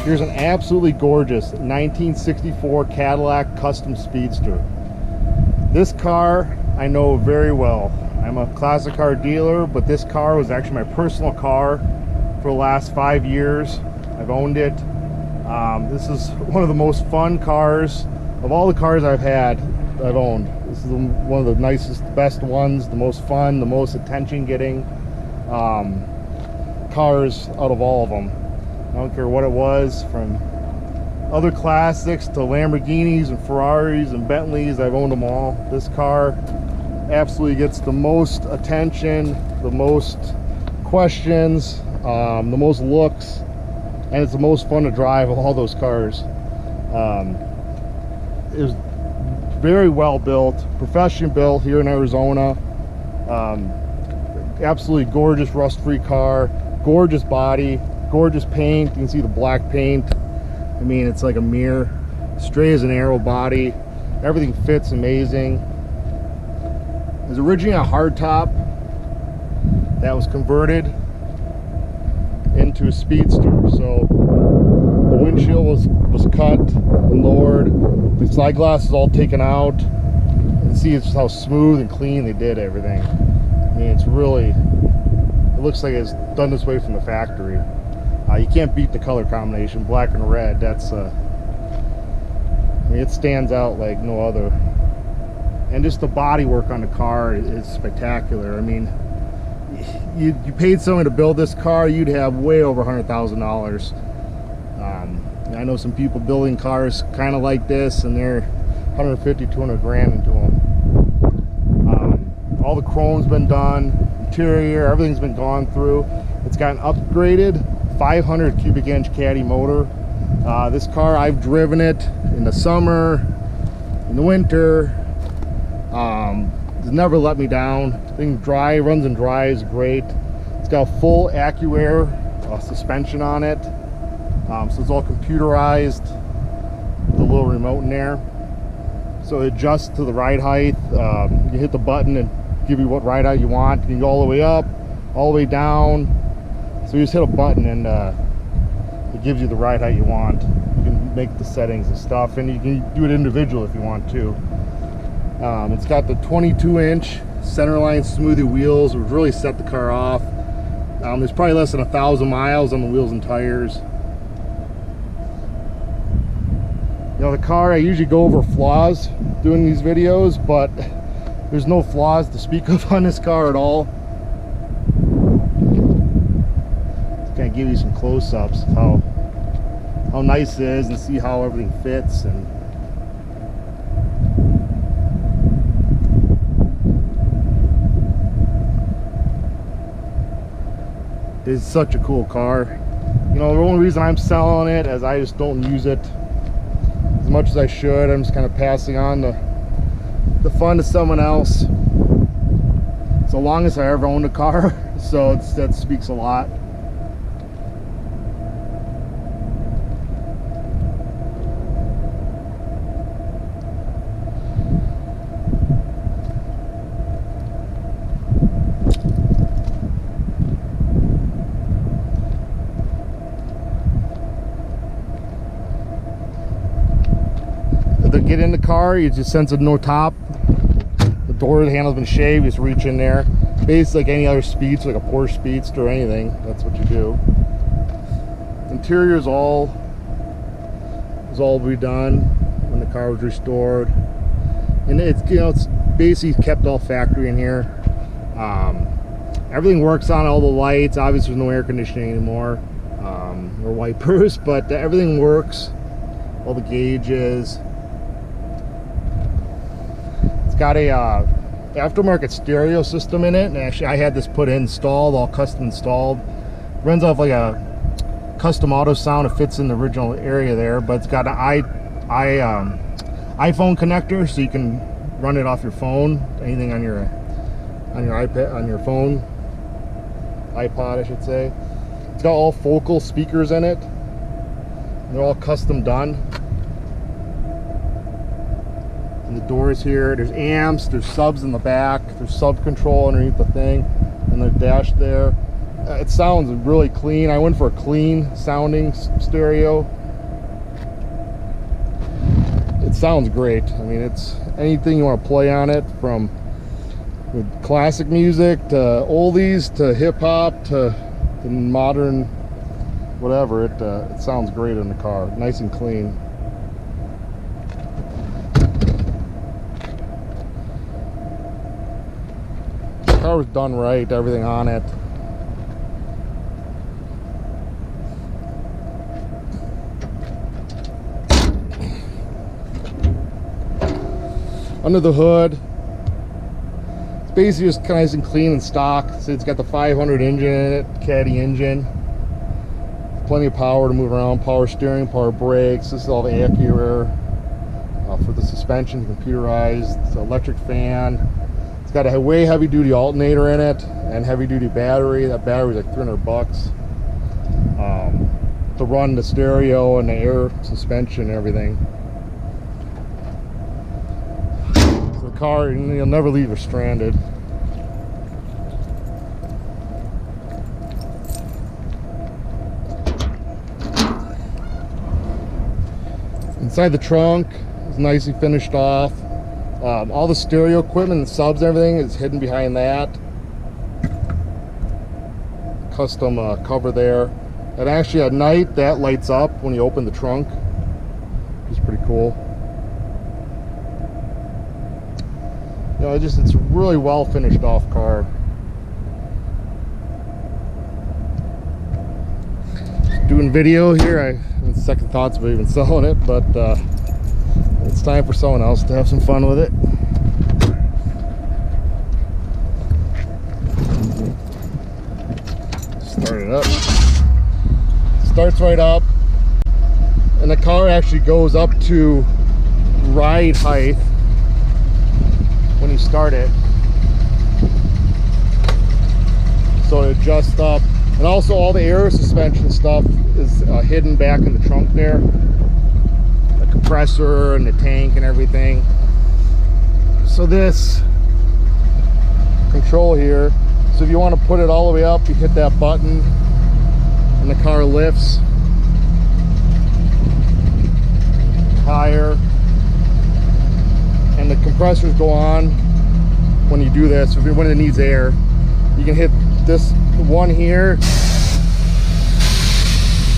Here's an absolutely gorgeous 1964 Cadillac Custom Speedster. This car I know very well. I'm a classic car dealer, but this car was actually my personal car for the last 5 years. I've owned it. This is one of the most fun cars of all the cars I've owned. This is one of the nicest, best ones, the most fun, the most attention-getting cars out of all of them. I don't care what it was, from other classics to Lamborghinis and Ferraris and Bentleys. I've owned them all. This car absolutely gets the most attention, the most questions, the most looks, and it's the most fun to drive of all those cars. It was very well built, professionally built here in Arizona. Absolutely gorgeous rust-free car, gorgeous body, gorgeous paint. You can see the black paint. I mean, it's like a mirror, straight as an arrow body. Everything fits amazing. It was originally a hardtop that was converted into a speedster. So the windshield was cut and lowered. The side glass is all taken out. You can see it's how smooth and clean they did everything. I mean, it's really, it looks like it's done this way from the factory. You can't beat the color combination, black and red. That's I mean, it stands out like no other. And just the body work on the car is spectacular. I mean, you paid someone to build this car, you'd have way over $100,000. I know some people building cars kind of like this, and they're 150, 200 grand into them. All the chrome's been done, interior, everything's been gone through. It's got an upgraded 500 cubic inch caddy motor. This car, I've driven it in the summer, in the winter. It's never let me down. Thing runs and dries great. It's got a full AccuAir suspension on it. So it's all computerized with a little remote in there. So it adjusts to the ride height. You hit the button and give you what ride height you want. You can go all the way up, all the way down. So you just hit a button and it gives you the ride height you want. You can make the settings and stuff, and you can do it individual if you want to. It's got the 22-inch Centerline smoothie wheels, which really set the car off. There's probably less than 1,000 miles on the wheels and tires. You know, the car, I usually go over flaws doing these videos, but there's no flaws to speak of on this car at all. Kind of give you some close-ups of how nice it is, and see how everything fits. And it's such a cool car. You know, the only reason I'm selling it is I just don't use it as much as I should. I'm just kind of passing on the fun to someone else. It's the longest I ever owned a car, so that speaks a lot. To get in the car, you just sense no top. The door handle's been shaved. You just reach in there. Basically like any other Speedster, like a Porsche Speedster or anything. That's what you do. Interior is all redone when the car was restored, and it's, you know, it's basically kept all factory in here. Everything works on, all the lights. Obviously there's no air conditioning anymore, or wipers, but everything works. All the gauges. Got a aftermarket stereo system in it, and actually I had this installed, all custom installed. Runs off like a custom auto sound. It fits in the original area there, but it's got an iPhone connector, so you can run it off your phone. Anything on your iPad, on your phone, iPod I should say. It's got all focal speakers in it. They're all custom done. And the doors here, there's amps, there's subs in the back, there's sub control underneath the thing, and the dash there. It sounds really clean. I went for a clean sounding stereo. sounds great. I mean, it's anything you want to play on it, from classic music to oldies to hip-hop to modern whatever. It sounds great in the car, nice and clean. The car was done right, everything on it. Under the hood, it's basically just nice and clean and stock. So it's got the 500 engine in it, caddy engine. Plenty of power to move around, power steering, power brakes. This is all the AccuAir for the suspension, computerized. It's an electric fan. It's got a way heavy duty alternator in it and heavy duty battery. That battery is like $300 to run the stereo and the air suspension and everything. So the car, you'll never leave her stranded. Inside the trunk is nicely finished off. All the stereo equipment and subs and everything is hidden behind that. Custom cover there. And actually at night that lights up when you open the trunk, which is pretty cool. You know, it's a really well finished off car. Doing video here, I have second thoughts about even selling it, but it's time for someone else to have some fun with it. Start it up. Starts right up, and the car actually goes up to ride height when you start it, so it adjusts up. And also all the air suspension stuff is hidden back in the trunk there. The compressor and the tank and everything. So this control here, so if you want to put it all the way up, you hit that button and the car lifts higher. And the compressors go on when you do this. When it needs air, you can hit this one here,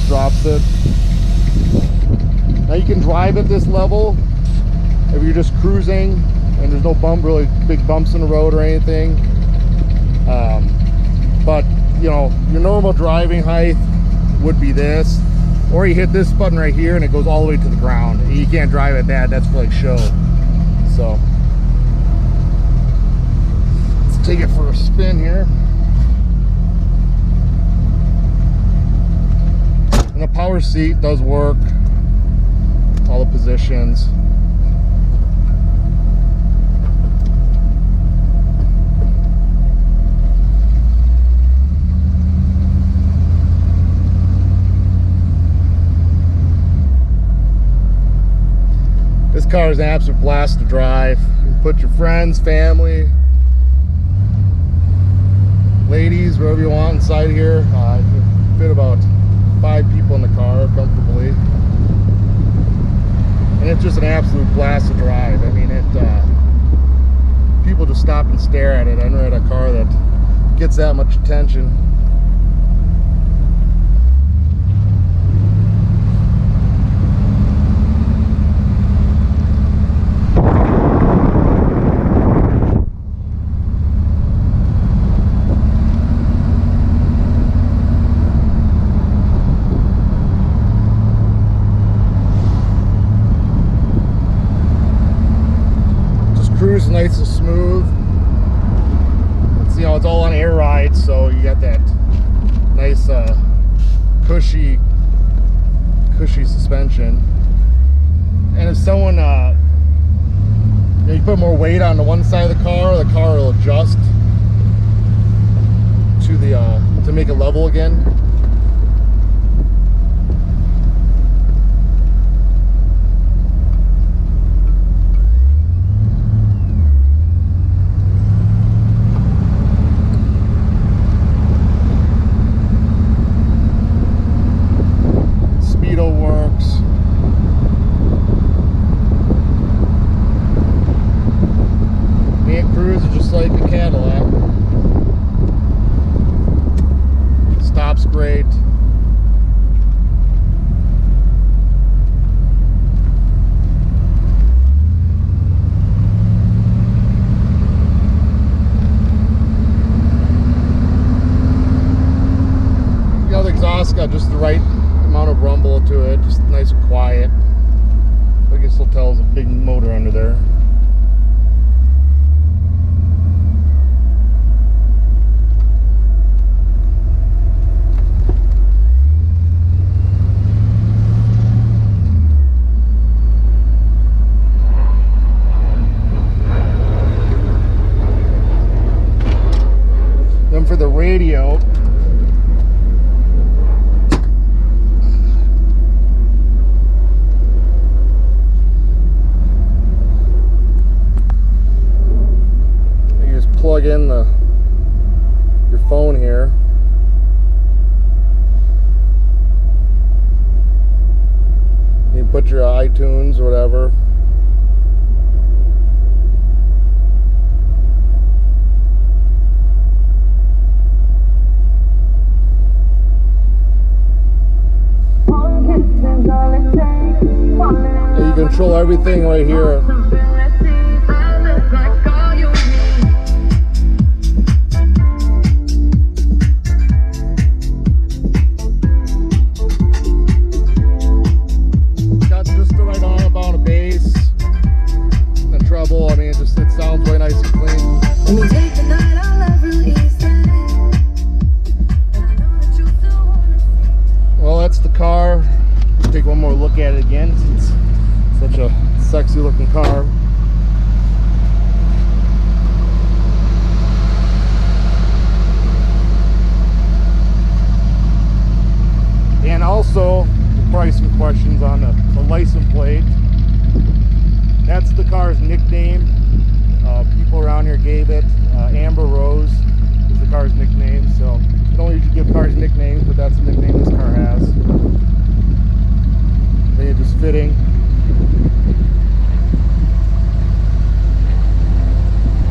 drops it. Now you can drive at this level if you're just cruising and there's no really big bumps in the road or anything. But you know, your normal driving height would be this, or you hit this button right here and it goes all the way to the ground. You can't drive at that, that's for like show. So let's take it for a spin here. And the power seat does work, all the positions. This car is an absolute blast to drive. You can put your friends, family, ladies, wherever you want inside here. You can fit about 5 people in the car comfortably, and it's just an absolute blast to drive. I mean, people just stop and stare at it. I never had a car that gets that much attention. Cruise nice and smooth. It's, you know, it's all on air ride, so you got that nice cushy suspension. And if someone you put more weight on the one side of the car will adjust to the to make it level again. big motor under there. Then for the radio, you just plug in your phone here. You put your iTunes or whatever. You control everything right here. Got just the right amount of bass and treble. I mean, it sounds really nice and clean. Well, that's the car. Let's take one more look at it again. It's such a sexy looking car. And also, probably some questions on the license plate. That's the car's nickname. People around here gave it. Amber Rose is the car's nickname. So I don't usually give cars nicknames, but that's the nickname this car has. They're just fitting.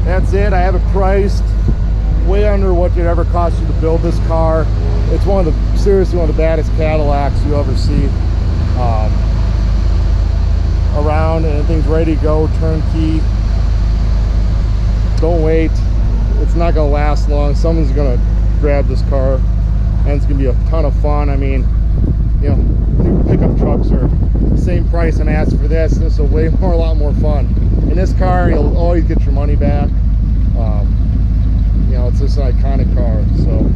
That's it. I have it priced way under what it ever cost you to build this car. It's seriously one of the baddest Cadillacs you'll ever see around, and everything's ready to go, turnkey. Don't wait. It's not gonna last long. Someone's gonna grab this car, and it's gonna be a ton of fun. I mean, you know, new pickup trucks are the same price I'm asking for this. This is a lot more fun. In this car, you'll always get your money back. You know, it's just an iconic car. So